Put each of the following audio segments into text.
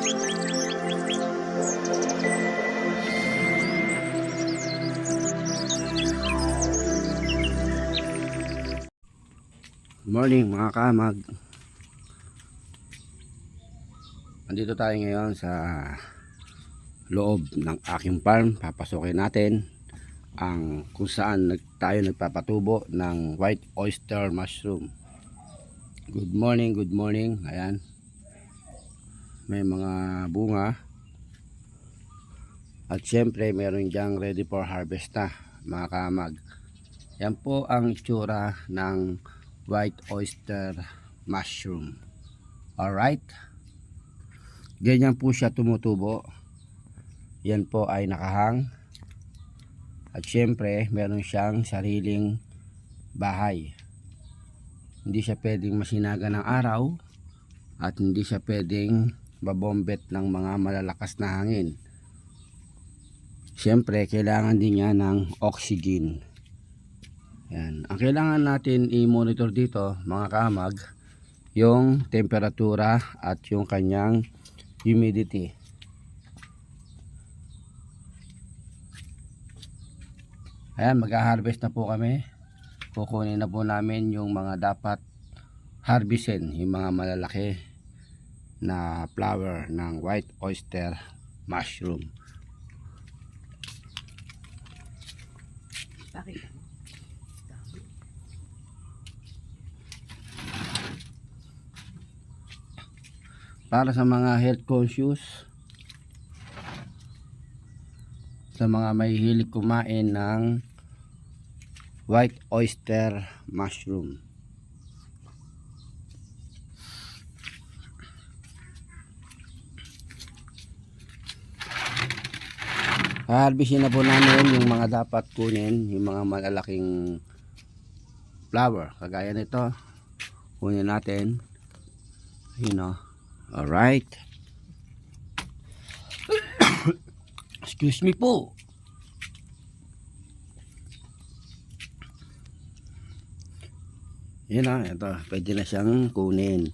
Morning mga kamag. Andito tayo ngayon sa loob ng aking farm. Papasokin natin ang kung saan tayo nagpapatubo ng white oyster mushroom. Good morning, good morning. Ayan, may mga bunga at syempre meron dyang ready for harvest na mga kamag. Yan po ang itsura ng white oyster mushroom. Alright, ganyan po siya tumutubo. Yan po ay nakahang. At syempre meron siyang sariling bahay. Hindi siya pwedeng masinaga ng araw at hindi siya pwedeng babombet ng mga malalakas na hangin. Syempre kailangan din niya ng oxygen. Yan. Ang kailangan natin i-monitor dito mga kamag, yung temperatura at yung kanyang humidity. Ayan, mag-harvest na po kami. Kukunin na po namin yung mga dapat harvestin, yung mga malalaki na flower ng white oyster mushroom. Para sa mga health conscious, sa mga mahihilig kumain ng white oyster mushroom. Harvestin na po namin yung mga dapat kunin, yung mga malalaking flower. Kagaya nito, kunin natin. Alright. Excuse me po. Yan na, ito. Pwede na siyang kunin.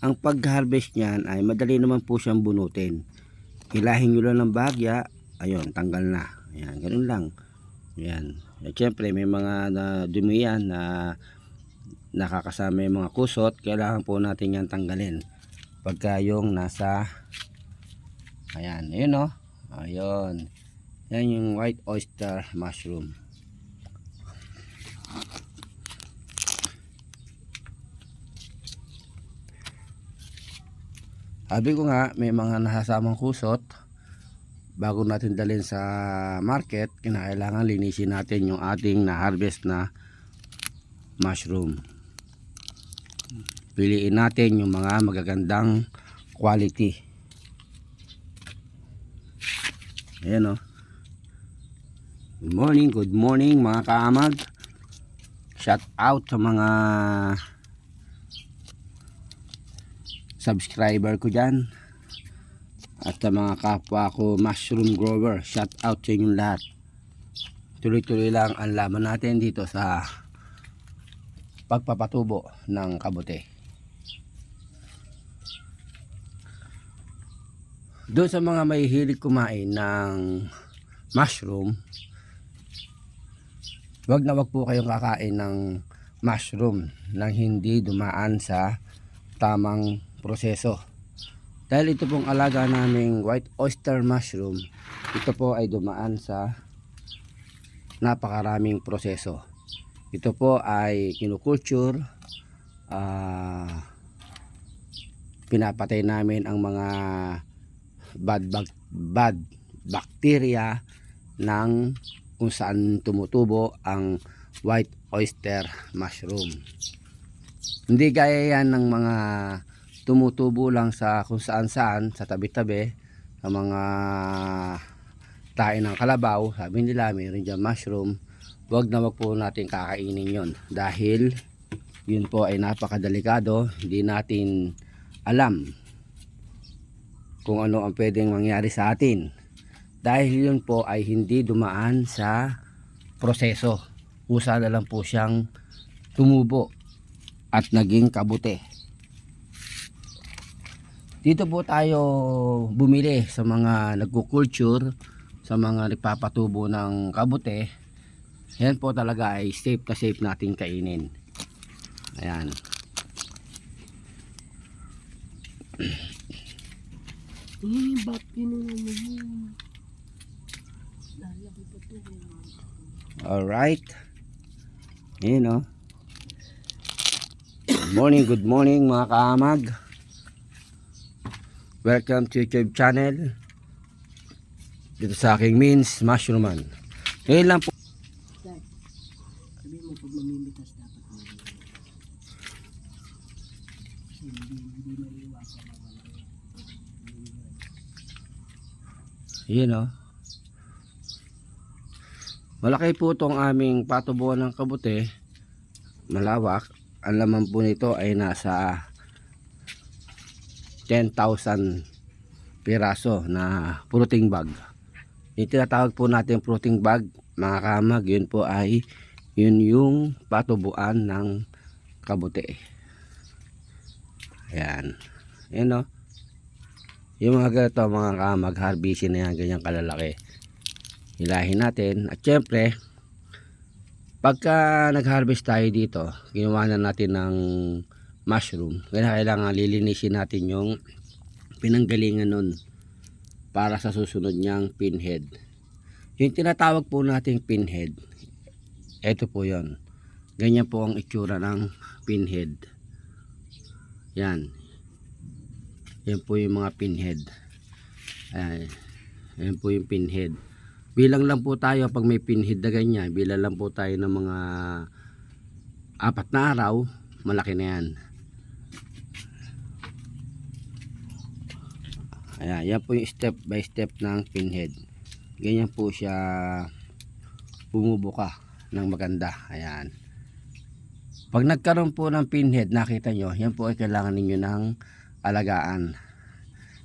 Ang pag-harvest niyan ay madali naman po siyang bunutin. Hilahin nyo lang ng bahagya. Ayun, tanggal na. Ayan, ganun lang. Ayan. At syempre, may mga dumi yan na nakakasama yung mga kusot. Kailangan po natin yan tanggalin. Pagka yung nasa, ayan, ayun o. Ayun. Yan yung white oyster mushroom. Sabi ko nga, may mga nasasamang kusot. Bago natin dalhin sa market, kinakailangan linisin natin yung ating na-harvest na mushroom. Piliin natin yung mga magagandang quality. Ayan o. Good morning mga kaamag. Shout out sa mga subscriber ko dyan at sa mga kapwa ko mushroom grower. Shout out sa inyong lahat. Tuloy-tuloy lang ang laban natin dito sa pagpapatubo ng kabute. Doon sa mga may hilig kumain ng mushroom, wag na wag po kayong kakain ng mushroom nang hindi dumaan sa tamang proseso. Dahil ito pong alaga naming white oyster mushroom, ito po ay dumaan sa napakaraming proseso. Ito po ay kinukulture, pinapatay namin ang mga bad bacteria ng kung saan tumutubo ang white oyster mushroom. Hindi gaya yan ng mga tumutubo lang sa kung saan sa tabi-tabi, sa mga tae ng kalabaw. Sabi nila mayroon dyan mushroom. Wag na wag po natin kakainin yon dahil yun po ay napakadelikado. Hindi natin alam kung ano ang pwedeng mangyari sa atin dahil yun po ay hindi dumaan sa proseso. Usa na lang po siyang tumubo at naging kabute. Dito po tayo bumili sa mga nagkukulture, sa mga nagpapatubo ng kabute. Yan po talaga ay safe na safe natin kainin. Ayan. Ba't pinuha mo yun? Lalaki pa to. Alright. Ayan o. Good morning mga kaamag. Welcome to YouTube channel. Dito sa aking Means Mushrooman. Ngayon lang po. Sabi mo pag mamimitas dapat mo. Kasi hindi maiiwasan na wala. Ayan o. Malaki po itong aming patubuan ng kabute. Malawak. Ang laman po nito ay nasa 10,000 piraso na fruiting bag. Yung tinatawag po natin fruiting bag, mga kamag, yun po ay yun yung patubuan ng kabute. Ayan. Ayan o. Yung mga ganito mga kamag, harvestin na yan, ganyang kalalaki. Hilahin natin. At syempre, pagka nag-harvest tayo dito, ginawa na natin ng mushroom. Kaya kailangan lilinisin natin yung pinanggalingan nun para sa susunod niyang pinhead. Yung tinatawag po nating pinhead, eto po yon. Ganyan po ang itsura ng pinhead. Yan. Yan po yung mga pinhead. Ayan. Yan po yung pinhead. Bilang lang po tayo pag may pinhead na ganyan, bilang lang po tayo ng mga 4 na araw, malaki na yan. Ayan, yan po yung step by step ng pinhead. Ganyan po siya bumubuka ng maganda. Ayan. Pag nagkaroon po ng pinhead, nakita nyo, yan po ay kailangan ninyo ng alagaan.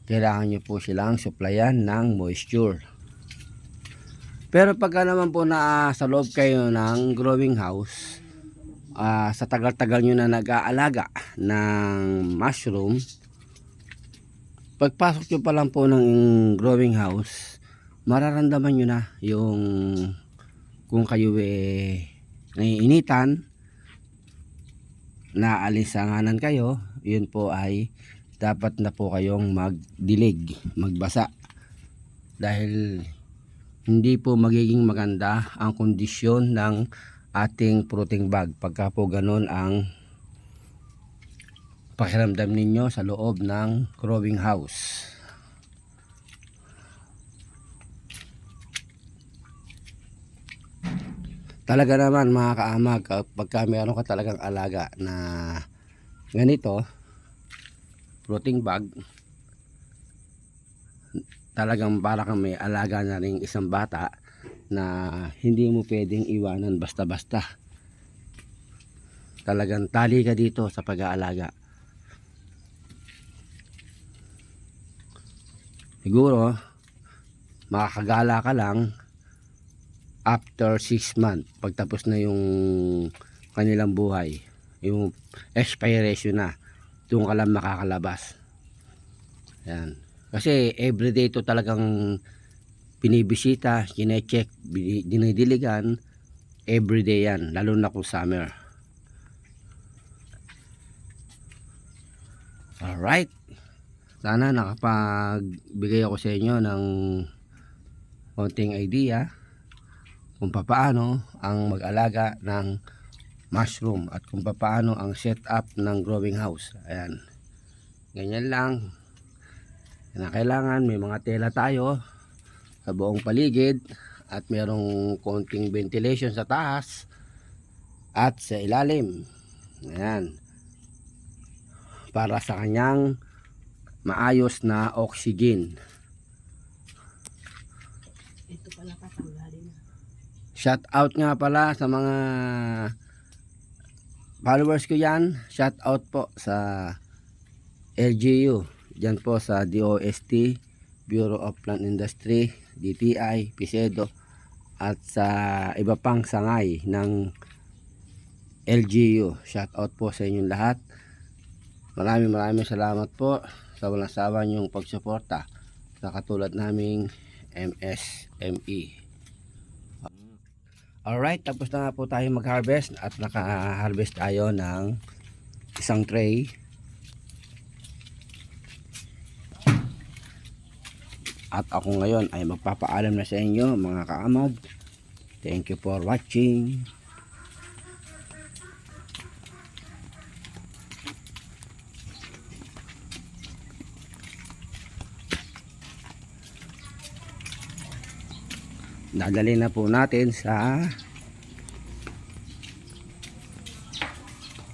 Kailangan nyo po silang supplyan ng moisture. Pero pagka naman po na sa loob kayo ng growing house, sa tagal-tagal nyo na nag-aalaga ng mushroom, pagpasok nyo pa lang po ng growing house, mararamdaman nyo na yung kung kayo naiinitan, naalisanganan kayo, yun po ay dapat na po kayong magdilig, magbasa. Dahil hindi po magiging maganda ang kondisyon ng ating fruiting bag pagka po ganun ang pakiramdam ninyo sa loob ng growing house. Talaga naman mga kaamag, pagka meron ka talagang alaga na ganito, fruiting bag, talagang para kang may alaga na rin isang bata na hindi mo pwedeng iwanan basta-basta. Talagang tali ka dito sa pag-aalaga. Siguro makakagala ka lang after 6 months pagtapos na yung kanilang buhay, yung expiration na, doon ka lang makakalabas. Yan. Kasi everyday ito talagang binibisita, kine-check, dinidiligan, everyday yan, lalo na kung summer. Alright. Sana nakapagbigay ako sa inyo ng konting idea kung paano ang mag-alaga ng mushroom at kung paano ang setup ng growing house. Ayan. Ganyan lang. Na kailangan may mga tela tayo sa buong paligid at merong konting ventilation sa taas at sa ilalim. Ayan. Para sa kanyang maayos na oxygen. Ito pala tatanggalin na. Shout out nga pala sa mga followers ko yan. Shout out po sa LGU. Diyan po sa DOST, Bureau of Plant Industry, DTI, PICEDO, at sa iba pang sangay ng LGU. Shout out po sa inyong lahat. Maraming salamat po sa walang sawa niyong pagsuporta sa katulad naming MSME. Alright, tapos na nga po tayo mag-harvest at naka-harvest tayo ng isang tray. At ako ngayon ay magpapaalam na sa inyo mga kaamag. Thank you for watching. Dadali na po natin sa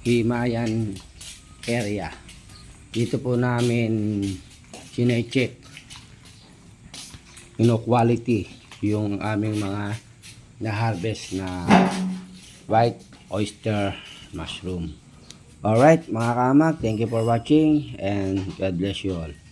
Himayan area. Dito po namin sinecheck quality yung aming mga na-harvest na white oyster mushroom. Alright mga kamag, thank you for watching and God bless you all.